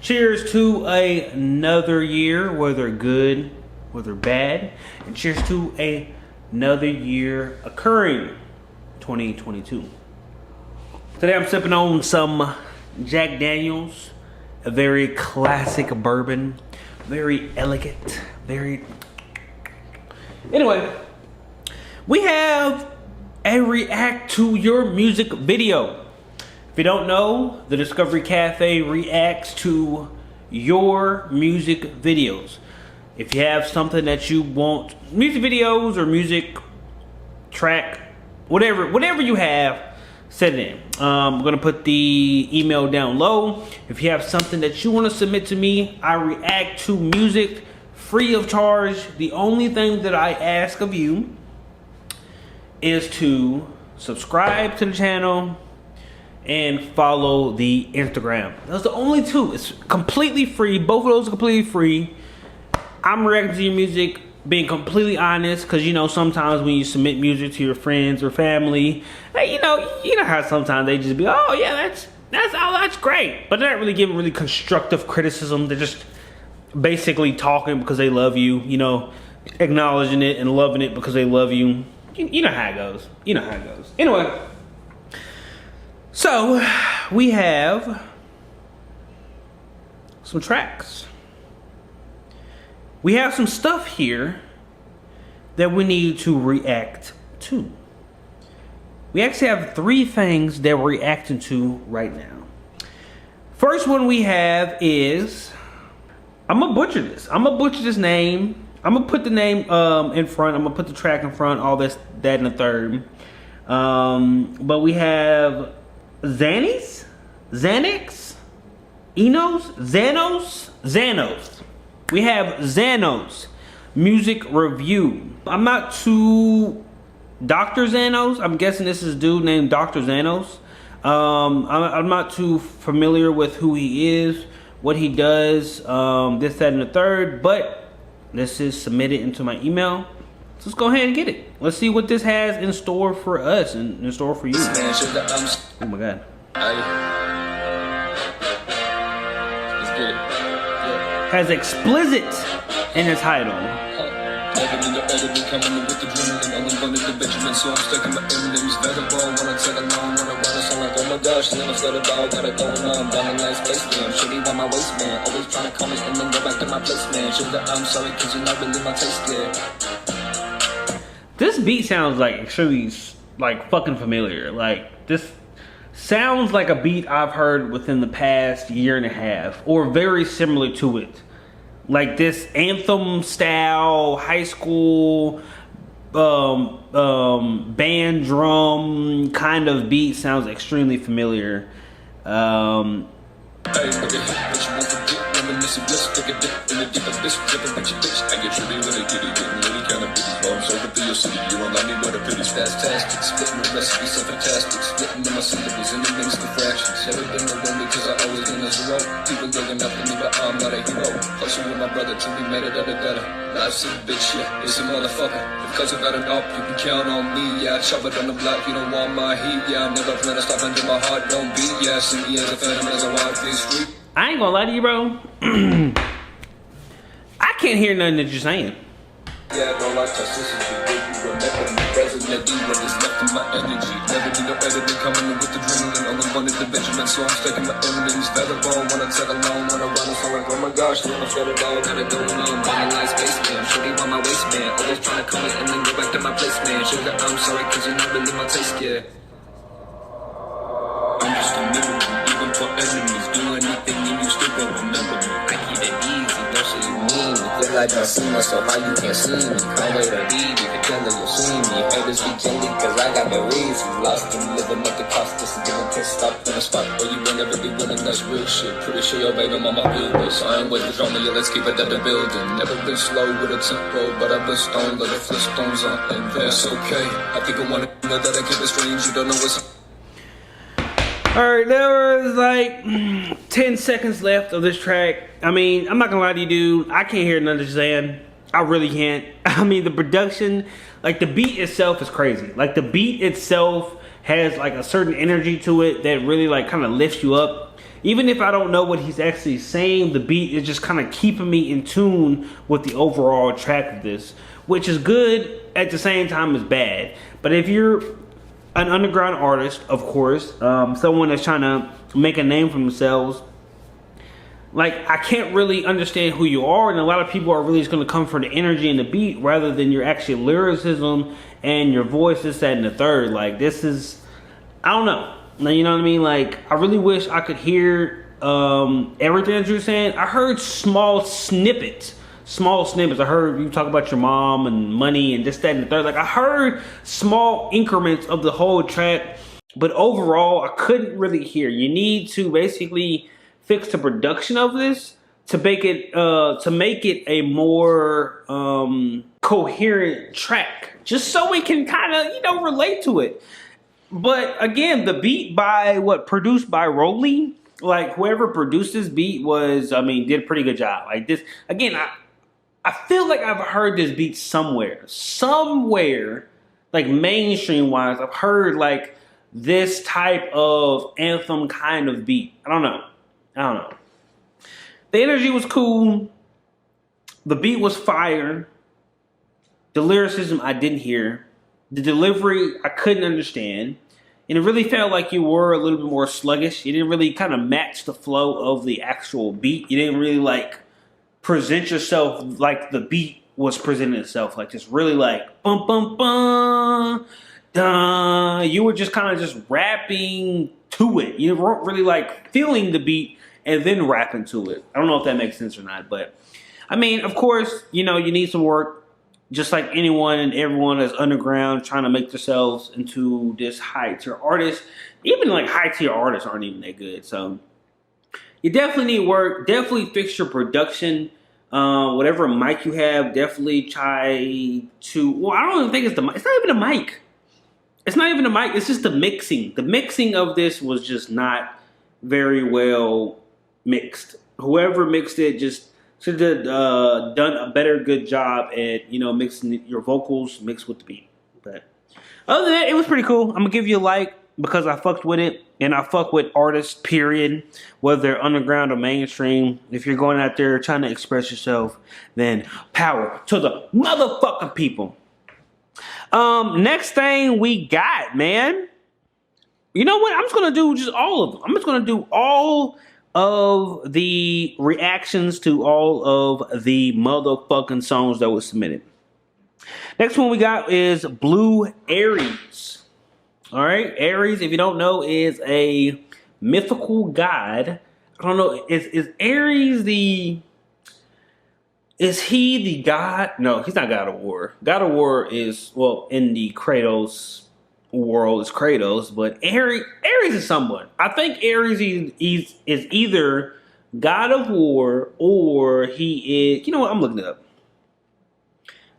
Cheers to another year, whether good, whether bad, and cheers to another year occurring, 2022. Today I'm sipping on some Jack Daniels, a very classic bourbon, very elegant, very... Anyway, we have a react to your music video. If you don't know, the Discovery Cafe reacts to your music videos. If you have something that you want, music videos or music track, whatever you have, send it in. I'm gonna put the email down low. If you have something that you want to submit to me, I react to music free of charge. The only thing that I ask of you is to subscribe to the channel and follow the Instagram. Those are the only two. It's completely free. Both of those are completely free. I'm reacting to your music, being completely honest, because you know sometimes when you submit music to your friends or family, hey, you know how sometimes they just be, oh yeah, that's great, but they're not really giving really constructive criticism. They're just basically talking because they love you, acknowledging it and loving it because they love you. You know how it goes. You know how it goes. Anyway, so we have some tracks. We have some stuff here that we need to react to. We actually have 3 things that we're reacting to right now. First one we have is, I'm gonna butcher this. I'm gonna butcher this name. I'm gonna put the name in front. I'm gonna put the track in front, all this, that, and the third. But we have Xanax, Xanos. We have Xanos music review. I'm not too Dr. Xanos. I'm guessing this is a dude named Dr. Xanos. I'm not too familiar with who he is, what he does, this, that, and the third, but this is submitted into my email. So let's go ahead and get it. Let's see what this has in store for us and in store for you. Oh my God. Let's get it. Has explicit in the title. This beat sounds like extremely fucking familiar. Like this sounds like a beat I've heard within the past year and a half, or very similar to it. Like this anthem style, high school band drum kind of beat sounds extremely familiar. Fantastic, splitting the recipes so fantastic, splitting in my syllables and the links to fractions. Everything around me cause I always been as a rope. People looking after me but I'm not a hero. Hustle with my brother till we made it out together. Life's a bitch, yeah, it's a motherfucker. Because of that enough, you can count on me. Yeah, I chop it on the block, you don't want my heat. Yeah, I'm never plan to stop until my heart don't beat. Yeah, see me as a phantom as I walk this street. I ain't gonna lie to you, bro. I can't hear nothing that you're saying. Yeah, I don't like toxicity, baby. Remember me, president, what is left of my energy. Never need no editing, coming in with adrenaline. Only wanted the Benjamin, so I'm sticking my evidence. Featherbone, wanna tag along, wanna run, so like, oh my gosh, then I'm scared of all, gotta go on. Buying like spaceman, shorty on my waistband. Always trying to come in and then go back to my place, man. Sugar, I'm sorry, cause you're not really my taste, yeah. I'm just a mirror, even for enemies. Do anything and you still gon' remember me. I keep it easy, don't say you mean me. Feel like I see myself, how you can't see me. Can't wait to leave, you can tell that you'll see me. Haters be killing cause I got the reasons. Lost and living up the cost, this is getting pissed off in a spot where you won't ever be winning, that's real shit. Pretty sure your baby mama feel this. I ain't with the drama, yeah, let's keep it at the building. Never been slow with a tempo, but I've been stoned like the Flintstones on and that's okay. I think I wanna know that I keep it strange, you don't know what's... Alright, there was like 10 seconds left of this track. I mean, I'm not gonna lie to you, dude. I can't hear none of this saying. I really can't. I mean, the production, like the beat itself is crazy. Like the beat itself has like a certain energy to it that really like kind of lifts you up. even if I don't know what he's actually saying, the beat is just kind of keeping me in tune with the overall track of this, which is good at the same time as bad. But if you're an underground artist, of course, someone that's trying to make a name for themselves, like, I can't really understand who you are, and a lot of people are really just going to come for the energy and the beat rather than your actual lyricism and your voice, this, that, and the third. Like, this is, I don't know. You know what I mean? Like, I really wish I could hear everything that you're saying. I heard small snippets. I heard you talk about your mom and money and this, that, and the third. Like, I heard small increments of the whole track, but overall, I couldn't really hear. You need to basically fix the production of this to make it a more coherent track, just so we can kind of relate to it. But again, the beat produced by Rolly, like whoever produced this beat did a pretty good job. Like this, again, I feel like I've heard this beat somewhere, like mainstream wise. I've heard like this type of anthem kind of beat. I don't know. The energy was cool. The beat was fire. The lyricism I didn't hear. The delivery I couldn't understand. And it really felt like you were a little bit more sluggish. You didn't really kind of match the flow of the actual beat. You didn't really like present yourself like the beat was presenting itself. Like just really like bum bum bum dun. You were just kind of just rapping to it. You weren't really like feeling the beat and then rapping to it. I don't know if that makes sense or not, but I mean, of course, you need some work. Just like anyone and everyone that's underground trying to make themselves into this high tier artist. Even like high tier artists aren't even that good. So you definitely need work. Definitely fix your production. Whatever mic you have, definitely try to. Well, I don't even think it's the mic. It's not even a mic. It's just the mixing. The mixing of this was just not very well mixed. Whoever mixed it just should have done a good job at mixing your vocals mixed with the beat. But other than that, it was pretty cool. I'm gonna give you a like because I fucked with it, and I fuck with artists, period, whether they're underground or mainstream. If you're going out there trying to express yourself, then power to the motherfucking people. Next thing we got, man. You know what? I'm just gonna do just all of them. I'm just gonna do all of the reactions to all of the motherfucking songs that were submitted. Next one we got is Blue Aries. All right, Aries, if you don't know, is a mythical god. I don't know, is Aries is he the god? No, he's not God of War. God of War is, well, in the Kratos world is Kratos, but Aries is someone. I think Aries is either God of War or he is. You know what? I'm looking it up.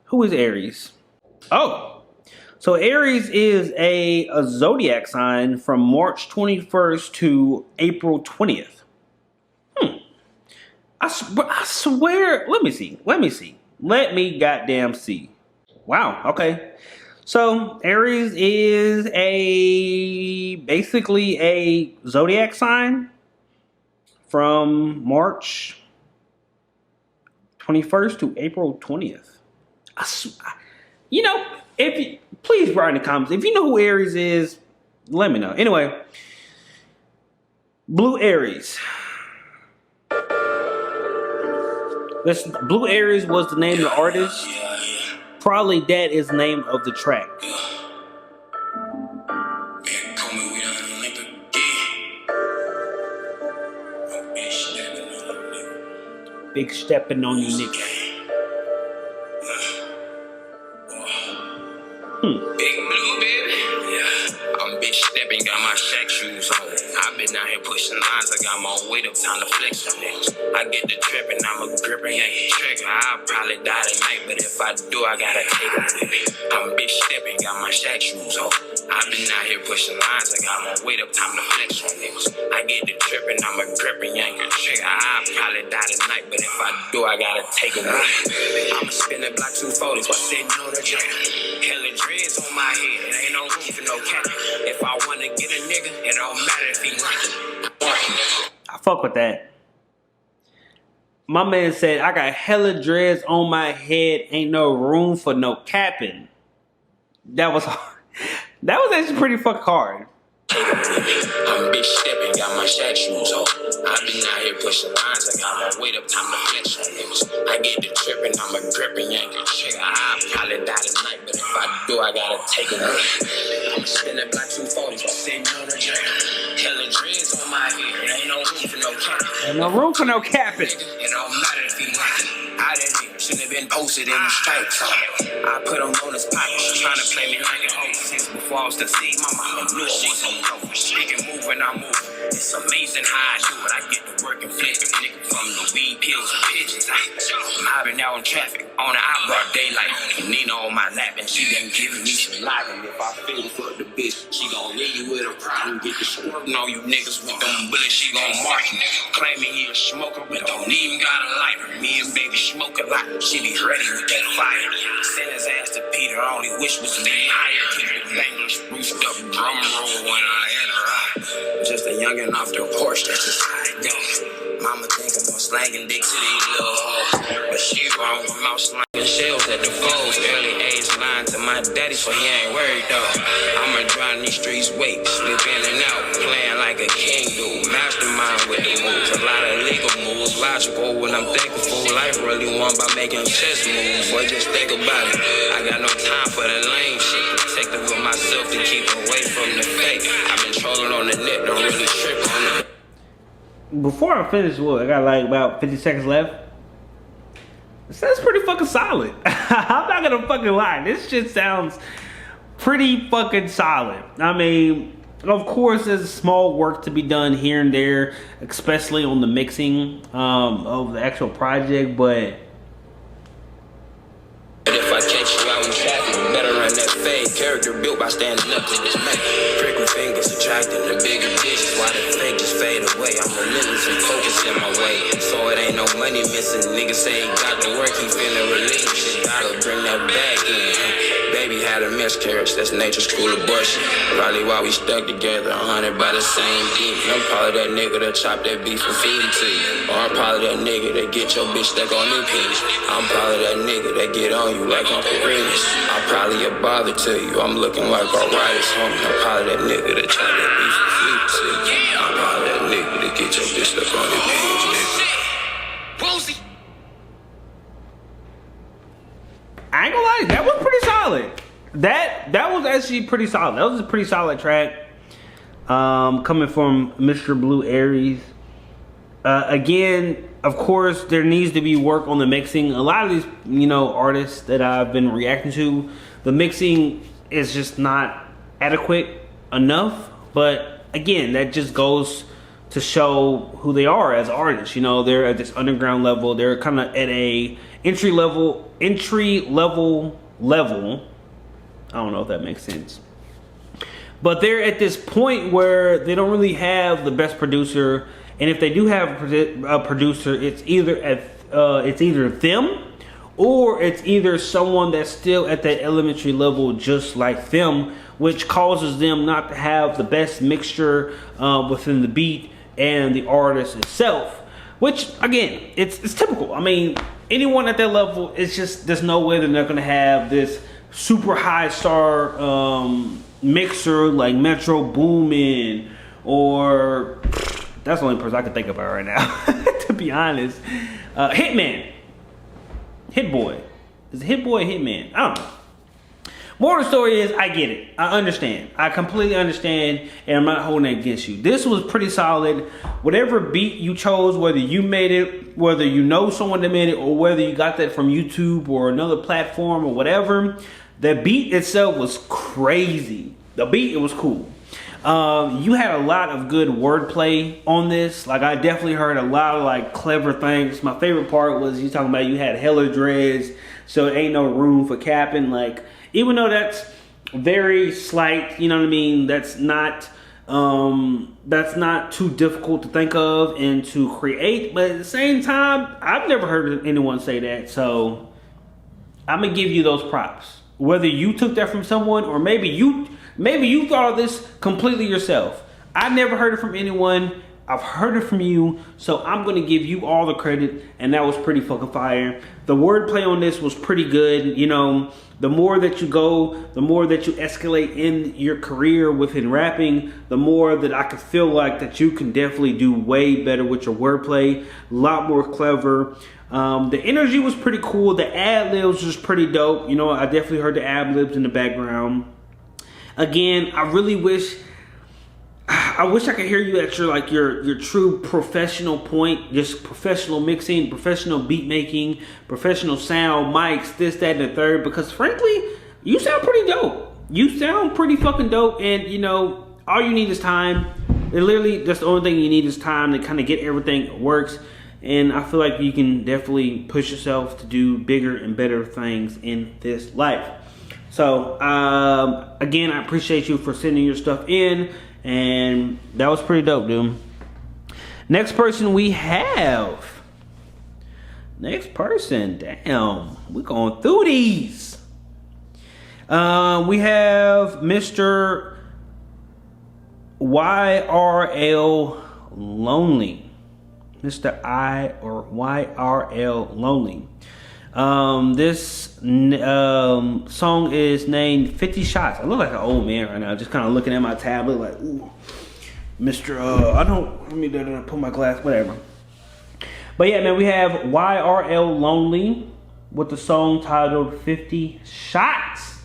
Who is Aries? Oh, so Aries is a zodiac sign from March 21st to April 20th. I swear. Let me see. Let me goddamn see. Wow. Okay. So Aries is basically a zodiac sign from March 21st to April 20th. Please write in the comments. If you know who Aries is, let me know. Anyway, Blue Aries. Blue Aries was the name of the artist. Probably that is the name of the track. Big stepping on you, nigga. Big blue, baby. Yeah. I'm big stepping, got my Shaq shoes on. I've been out here pushing lines, I got my weight up, time to flex on it. I get the tripping, I'm a gripper, yank trigger. I'll probably die tonight, but if I do, I gotta take it with me. I'm big stepping, got my Shaq shoes on. I've been out here pushing lines, I got my weight up, time to flex on it. I get the tripping, I'm a gripper, yank trigger. I'll probably die tonight, but if I do, I gotta take it with me. I'ma spin the block 240s while sitting on the jam. Hella dreads on my head, it ain't no room for no cat. If I wanna get a nigga, it don't matter if he run. I fuck with that. My man said, I got hella dreads on my head. Ain't no room for no capping. That was hard. That was actually pretty fucking hard. I'm big stepping, got my shack shoes on. I've been out here pushing lines, I got my weight up, time to flex on niggas. I get the tripping, I'm a gripping, yank the trigger. I'll probably die tonight, but if I do, I gotta take a run. I'm spinning black 240s, but sitting on the drain. Hella dreads on my head, there ain't no room for no capping. Ain't no room for no capping. It don't matter if he lying. I didn't shouldn't have been posted in the stripes. I put on bonus pockets, trying to play me like a host. Since before I was conceived, my mama knew I was on dope. She can move when I move. It's amazing how I do it. I get to work and flip a nigga from the weed pills and pigeons. I've been out in traffic on the out broad daylight. Nina on my lap and she been giving me some life. And if I feel for the bitch, she gon' leave you with a problem. Get the squirting on you niggas with them bullets. She gon' mark you. Claiming he a smoker, but don't even got a lighter. Me and baby smoke a lot. She be ready with that fire. Send his ass to Peter. I only wish was to be higher. Keep the bangers spruced up, drum roll when I enter. Just a youngin' off the porch, that's just how it goes. Mama think I'm slanging dick to these little hoes, but she wrong, I'm out slanging shells at the foes. Early age lying to my daddy, so he ain't worried though. I'ma drown these streets, wait, slip in and out, playing like a king do. Mastermind with the moves, a lot of legal moves, logical when I'm thankful. Life really won by making chess moves, boy, just think about it. I got no time for the lame shit. Protective of myself to keep away from the fake. I've been trolling on the net, don't really trip on it. Before I finish, I got like about 50 seconds left. That's pretty fucking solid. I'm not gonna fucking lie. This shit sounds pretty fucking solid. I mean, of course, there's small work to be done here and there, especially on the mixing of the actual project, but if I catch you out in traffic, you better run that fade. Character built by standing up to this man. Pricking fingers, attracting the bigger dishes. Why the fake just fade away? I'm relentless and focused in my way. So it ain't no money missing. Niggas say he got the work, he feeling relieved. Shit, gotta bring that back in. Baby had a miscarriage, that's nature's cruel abortion. Probably why we stuck together, 100 by the same demon. I'm probably that nigga that chop that beef and feed it to you. Or I'm probably that nigga that get your bitch stuck on new penis. I'm probably that nigga that get on you like Uncle Remus. I'm probably a bother to you, I'm looking like arthritis, homie. I'm probably that nigga that chop that beef and feed it to you. I'm probably that nigga that get your bitch stuck on new penis, nigga. I ain't gonna lie, that was pretty solid. That was actually pretty solid. That was a pretty solid track. Coming from Mr. Blue Aries. Again, of course, there needs to be work on the mixing. A lot of these, artists that I've been reacting to, the mixing is just not adequate enough. But again, that just goes to show who they are as artists. They're at this underground level. They're kind of at a entry level. I don't know if that makes sense. But they're at this point where they don't really have the best producer. And if they do have a producer, it's either them, or it's either someone that's still at that elementary level just like them, which causes them not to have the best mixture within the beat and the artist itself. Which, again, it's typical. I mean, anyone at that level, it's just, there's no way they're not going to have this super high star mixer like Metro Boomin, or that's the only person I can think about right now, to be honest. Hitman. Hitboy. Is it Hitboy or Hitman? I don't know. Moral of the story is, I get it. I understand. I completely understand, and I'm not holding it against you. This was pretty solid. Whatever beat you chose, whether you made it, whether you know someone that made it, or whether you got that from YouTube or another platform or whatever, the beat itself was crazy. The beat, it was cool. You had a lot of good wordplay on this. Like, I definitely heard a lot of like clever things. My favorite part was you talking about you had hella dreads, so it ain't no room for capping. Like, even though that's very slight, you know what I mean? That's not too difficult to think of and to create. But at the same time, I've never heard anyone say that. So I'm gonna give you those props. Whether you took that from someone, or maybe you thought of this completely yourself. I never heard it from anyone. I've heard it from you, so I'm gonna give you all the credit, and that was pretty fucking fire. The wordplay on this was pretty good. You know, the more that you go, the more that you escalate in your career within rapping, the more that I could feel like that you can definitely do way better with your wordplay, a lot more clever. The energy was pretty cool. The ad-libs was pretty dope. You know, I definitely heard the ad-libs in the background. Again, I wish I could hear you at your true professional point, just professional mixing, professional beat making, professional sound, mics, this, that, and the third, because frankly, you sound pretty dope. You sound pretty fucking dope, and you know, all you need is time. Literally, just the only thing you need is time to kind of get everything that works, and I feel like you can definitely push yourself to do bigger and better things in this life. So, again, I appreciate you for sending your stuff in. And that was pretty dope, dude. Next person we have. Next person. Damn. We're going through these. We have Mr. YRL Lonely. Mr. YRL Lonely. This song is named 50 Shots. I look like an old man right now, just kind of looking at my tablet like, ooh, Mr. let me put my glass, whatever. But yeah, man, we have YRL Lonely with the song titled 50 Shots.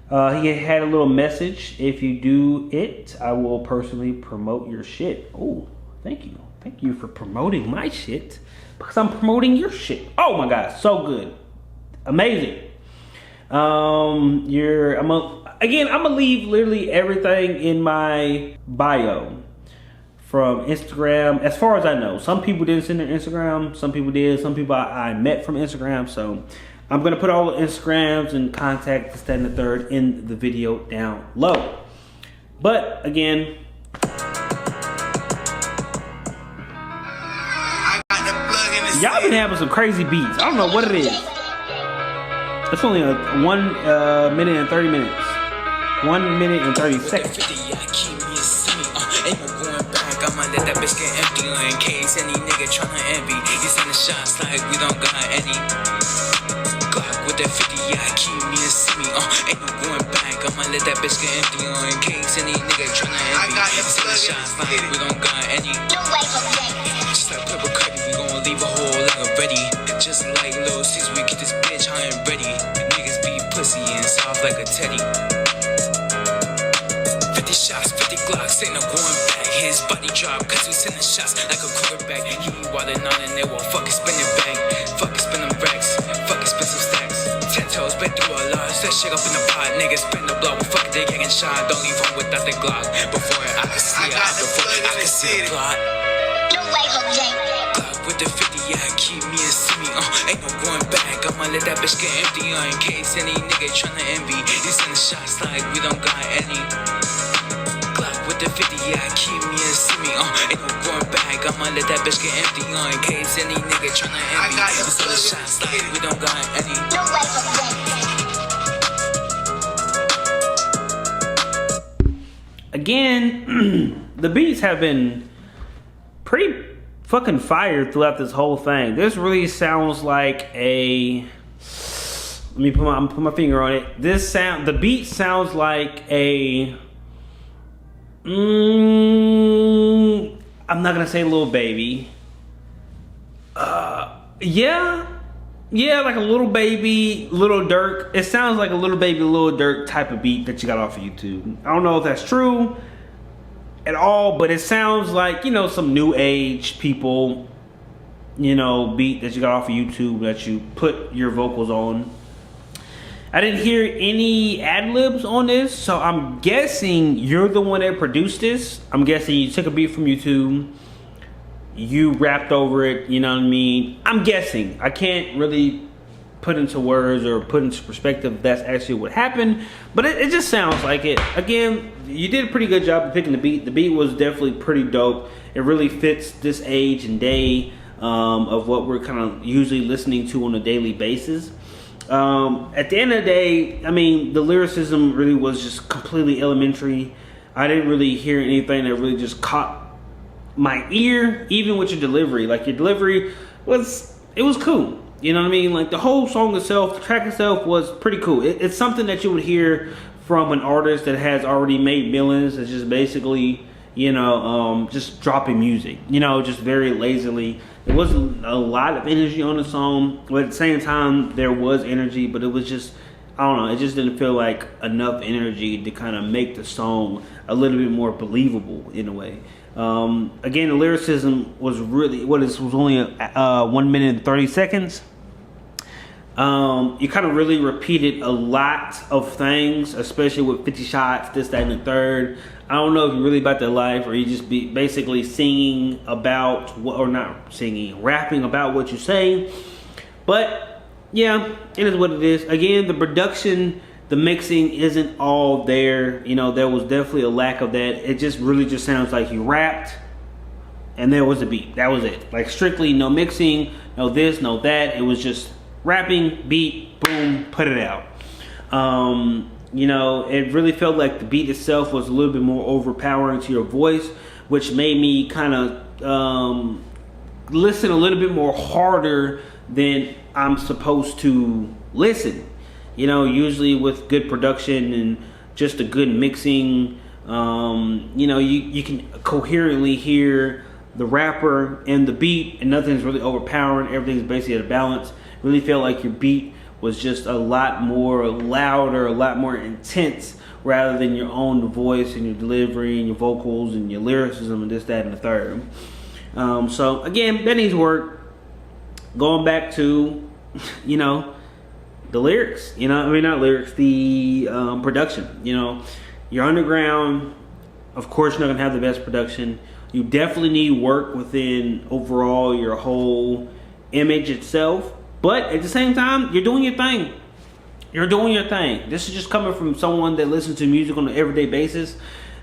He had a little message. If you do it, I will personally promote your shit. Oh, thank you. Thank you for promoting my shit. Because I'm promoting your shit. Oh my God, so good. Amazing. I'm gonna leave literally everything in my bio from Instagram, as far as I know. Some people didn't send their Instagram, some people did, some people I met from Instagram. So I'm gonna put all the Instagrams and contact this, that, and the third in the video down low. But again, y'all been having some crazy beats. I don't know what it is. It's only a 1 minute and 30 minutes. 1 minute and 30 seconds. Ain't no going back, I'ma let that bitch get empty. In case any nigga tryna envy, he's in the shots like we don't got any. Glock with that 50, yeah, keep me and see me. Ain't no going back, I'ma let that bitch get empty. In case any nigga tryna envy, he's in the shots like we don't got any. Just like purple curtain, we gon' leave a hole like a ready. Just like Lil C's, we get this bitch high and ready. Niggas be pussy and soft like a teddy. 50 shots, 50 Glocks, ain't no going back. His body drop, cause we sending shots like a quarterback. He wildin' on and they will fucking spin it back. Fucking spin them racks, fucking spin some stacks. 10 toes, been through a lot, set shit up in the pot. Niggas spin the block, fuck they getting shot. Don't leave home without the Glock. Before I can see it, before I can see the plot. Glock with the 50, yeah, keep me and see me. Ain't no going back, I'ma let that bitch get empty. In case any nigga tryna envy, he's in the shots like we don't got any. With the 50, yeah, keep me and see me. Ain't no going back, I'ma let that bitch get empty. In case any nigga tryna envy, he's in the shots like we don't got any. Again, the beats have been pretty fucking fire throughout this whole thing. This really sounds like a, let me put my finger on it. The beat sounds like a, I'm not gonna say Lil Baby. Yeah, like a Little Baby, Little Durk. It sounds like a Little Baby, Little Durk type of beat that you got off of YouTube. I don't know if that's true at all, but it sounds like, you know, some new age people, you know, beat that you got off of YouTube that you put your vocals on. I didn't hear any ad-libs on this, so I'm guessing you're the one that produced this. I'm guessing you took a beat from YouTube, you rapped over it, you know what I mean? I'm guessing. I can't really put into words or put into perspective if that's actually what happened, but it just sounds like it. Again, you did a pretty good job of picking the beat. The beat was definitely pretty dope. It really fits this age and day of what we're kind of usually listening to on a daily basis. At the end of the day, I mean, the lyricism really was just completely elementary. I didn't really hear anything that really just caught my ear, even with your delivery. Like your delivery was cool. You know what I mean? Like the whole song itself, the track itself was pretty cool. It's something that you would hear from an artist that has already made millions. It's just basically, you know, just dropping music, you know, just very lazily. There wasn't a lot of energy on the song, but at the same time, there was energy, but it was just, I don't know, it just didn't feel like enough energy to kind of make the song a little bit more believable in a way. Again, the lyricism was really, was only 1 minute and 30 seconds. You kind of really repeated a lot of things, especially with 50 shots, this, that, and the third. I don't know if you're really about that life or you just be basically singing about what, or not singing, rapping about what you say. But yeah, it is what it is. Again, the production, the mixing isn't all there. You know, there was definitely a lack of that. It just really just sounds like you rapped and there was a beat. That was it. Like strictly no mixing, no this, no that. It was just rapping, beat, boom, put it out. You know, it really felt like the beat itself was a little bit more overpowering to your voice, which made me kind of listen a little bit more harder than I'm supposed to listen. You know, usually with good production and just a good mixing, you know, you can coherently hear the rapper and the beat and nothing's really overpowering. Everything's basically at a balance. Really felt like your beat was just a lot more louder, a lot more intense, rather than your own voice and your delivery and your vocals and your lyricism and this, that, and the third. So again, that needs work. Going back to, you know, the lyrics, you know, I mean, not lyrics, the production. You know, you're underground. Of course, you're not gonna have the best production. You definitely need work within overall your whole image itself. But at the same time, you're doing your thing. You're doing your thing. This is just coming from someone that listens to music on an everyday basis.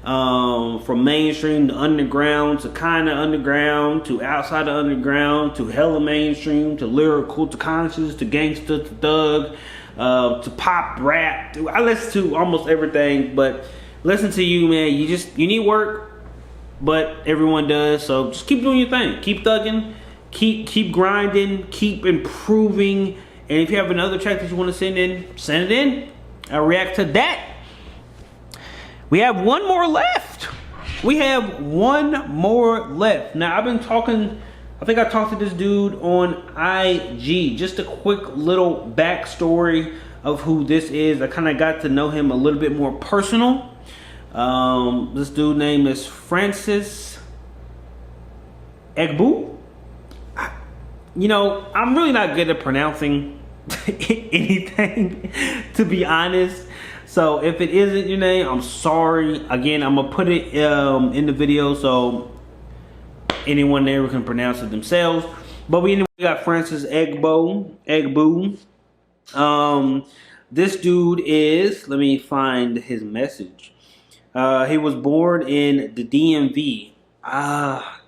From mainstream to underground to kind of underground to outside of underground to hella mainstream to lyrical to conscious to gangster to thug to pop rap. I listen to almost everything, but listen to you, man. You need work, but everyone does. So just keep doing your thing. Keep thugging. Keep grinding, keep improving, and if you have another track that you want to send it in. I'll react to that. We have one more left. Now I've been talking, I think I talked to this dude on IG. Just a quick little backstory of who this is. I kind of got to know him a little bit more personal. This dude name is Francis Egbu. You know, I'm really not good at pronouncing anything, to be honest. So if it isn't your name, I'm sorry. Again, I'm gonna put it in the video so anyone there can pronounce it themselves. But we got Francis Egbu. This dude is, let me find his message. He was born in the DMV. I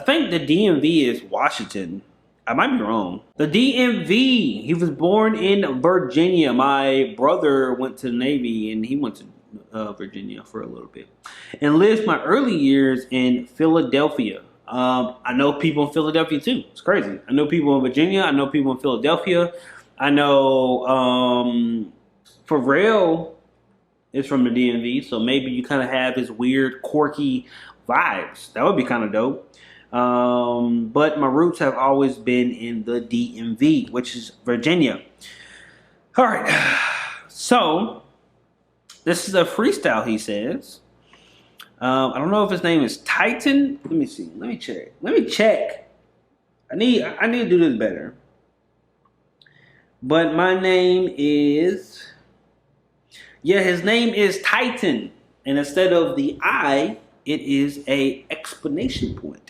think the DMV is Washington. I might be wrong. The DMV. He was born in Virginia. My brother went to the Navy and he went to Virginia for a little bit. And lived my early years in Philadelphia. I know people in Philadelphia too. It's crazy. I know people in Virginia. I know people in Philadelphia. I know Pharrell is from the DMV. So maybe you kind of have his weird, quirky vibes. That would be kind of dope. But my roots have always been in the DMV, which is Virginia. All right. So this is a freestyle, he says. I don't know if his name is Titan. Let me see. Let me check. I need to do this better. But my name is, yeah, his name is Titan. And instead of the I, it is a explanation point.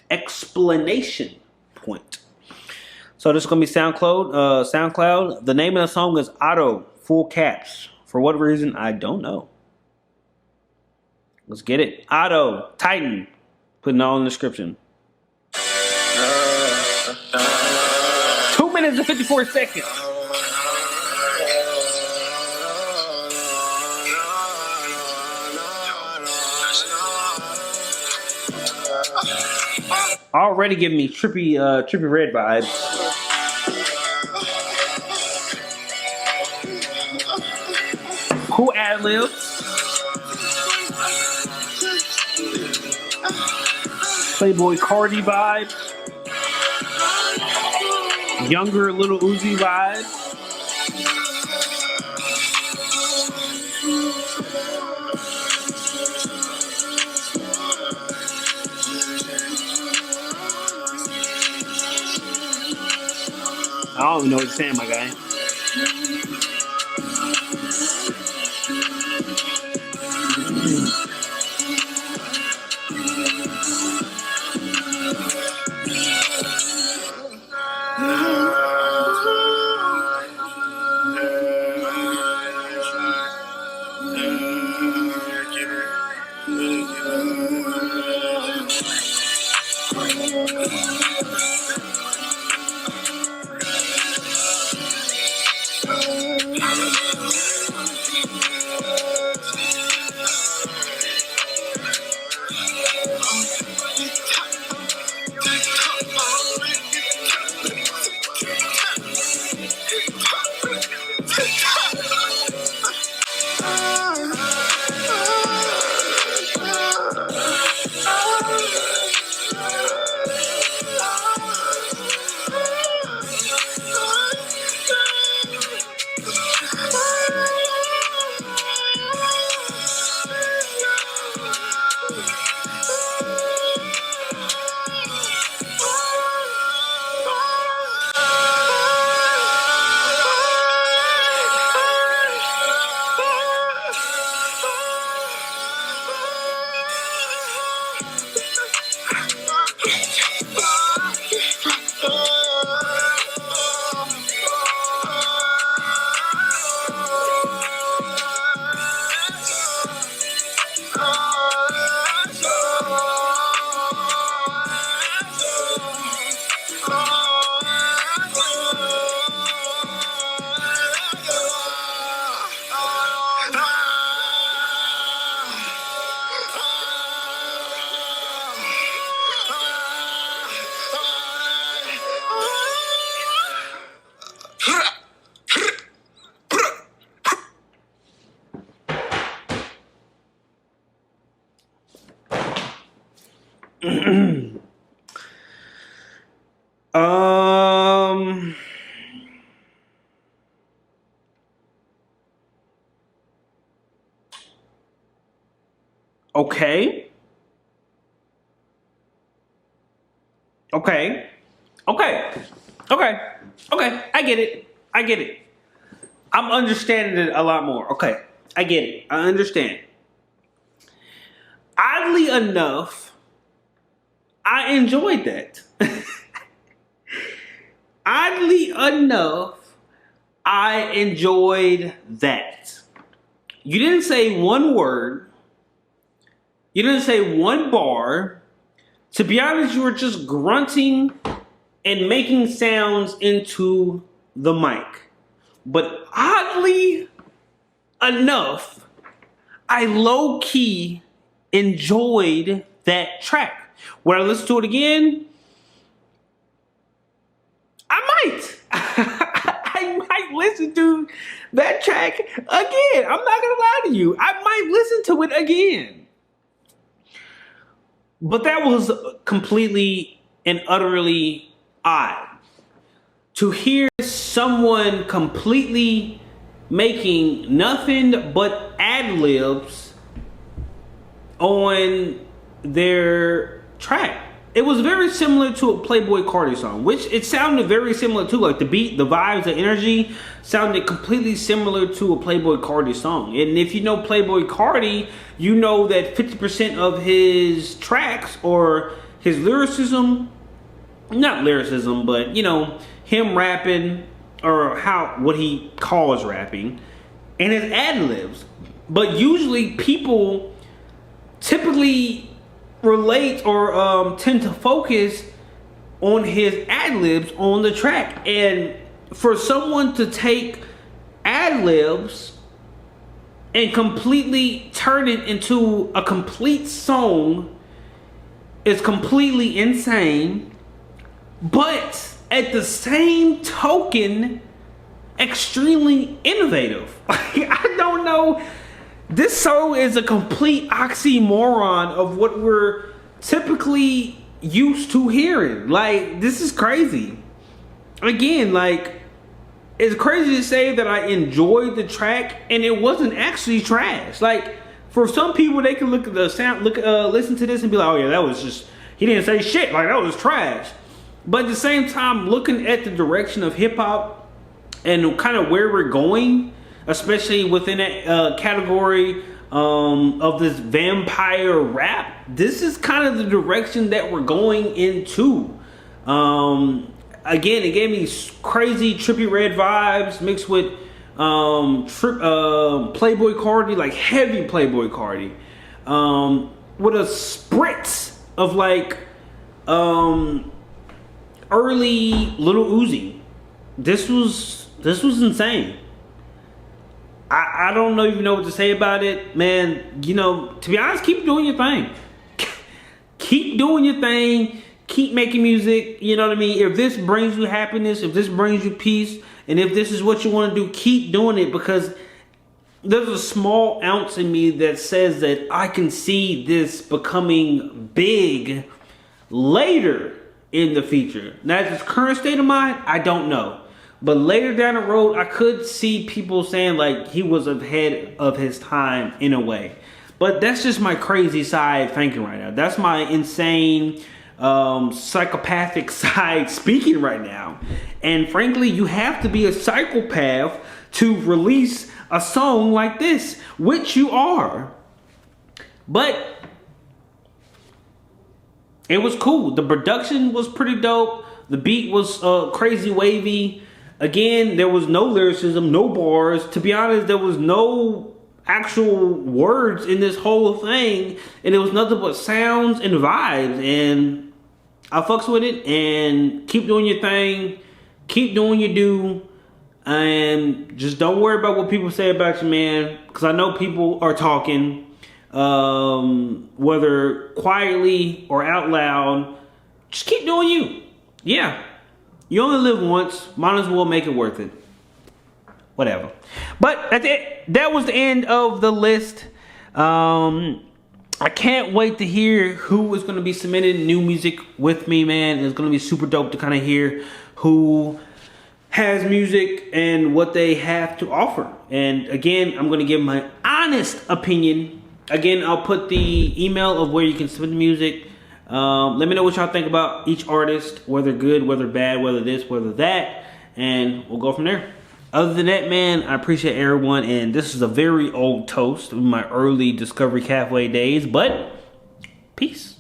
So this is gonna be SoundCloud. The name of the song is Otto, full caps. For what reason, I don't know. Let's get it. Otto, Titan. Putting it all in the description. 2 minutes and 54 seconds. Already giving me trippy red vibes. Cool ad lib. Playboy Cardi vibe. Younger Little Uzi vibe. I don't even know what you're saying, my guy. Okay. Okay. Okay. Okay. Okay. I get it. I get it. I'm understanding it a lot more. Okay. I get it. I understand. Oddly enough, I enjoyed that. Oddly enough, I enjoyed that. You didn't say one word. You didn't say one bar. To be honest, you were just grunting and making sounds into the mic. But oddly enough, I low-key enjoyed that track. Would I listen to it again? I might. I might listen to that track again. I'm not gonna lie to you. I might listen to it again. But that was completely and utterly odd. To hear someone completely making nothing but ad-libs on their track. It was very similar to a Playboy Cardi song, which it sounded very similar to. Like the beat, the vibes, the energy sounded completely similar to a Playboy Cardi song. And if you know Playboy Cardi, you know that 50% of his tracks or his lyricism, not lyricism, but you know, him rapping or what he calls rapping, and his ad-libs. But usually people typically relate or tend to focus on his ad-libs on the track. And for someone to take ad-libs and completely turn it into a complete song is completely insane, but at the same token, extremely innovative. I don't know. This song is a complete oxymoron of what we're typically used to hearing. Like, this is crazy. Again, like, it's crazy to say that I enjoyed the track and it wasn't actually trash. Like, for some people, they can look at the sound, listen to this and be like, oh yeah, that was just, he didn't say shit, like that was trash. But at the same time, looking at the direction of hip hop and kind of where we're going, especially within that category of this vampire rap, this is kind of the direction that we're going into. Again, it gave me crazy Trippie Redd vibes mixed with Playboy Cardi, like heavy Playboy Cardi, with a spritz of like early Little Uzi. This was insane. I don't even know what to say about it, man. You know, to be honest, keep doing your thing. Keep doing your thing. Keep making music. You know what I mean? If this brings you happiness, if this brings you peace, and if this is what you want to do, keep doing it, because there's a small ounce in me that says that I can see this becoming big later in the future. Now, at this current state of mind, I don't know. But later down the road, I could see people saying like he was ahead of his time in a way. But that's just my crazy side thinking right now. That's my insane psychopathic side speaking right now. And frankly, you have to be a psychopath to release a song like this, which you are. But it was cool. The production was pretty dope. The beat was crazy wavy. Again, there was no lyricism, no bars. To be honest, there was no actual words in this whole thing, and it was nothing but sounds and vibes. And I fucks with it. And keep doing your thing, keep doing your do, and just don't worry about what people say about you, man. Because I know people are talking, whether quietly or out loud. Just keep doing you. Yeah. You only live once. Might as well make it worth it. Whatever. But that was the end of the list. I can't wait to hear who is going to be submitting new music with me, man. It's going to be super dope to kind of hear who has music and what they have to offer. And again, I'm going to give my honest opinion. Again, I'll put the email of where you can submit the music. Let me know what y'all think about each artist, whether good, whether bad, whether this, whether that, and we'll go from there. Other than that, man, I appreciate everyone, and this is a very old toast in my early Discovery Cafe days, but peace.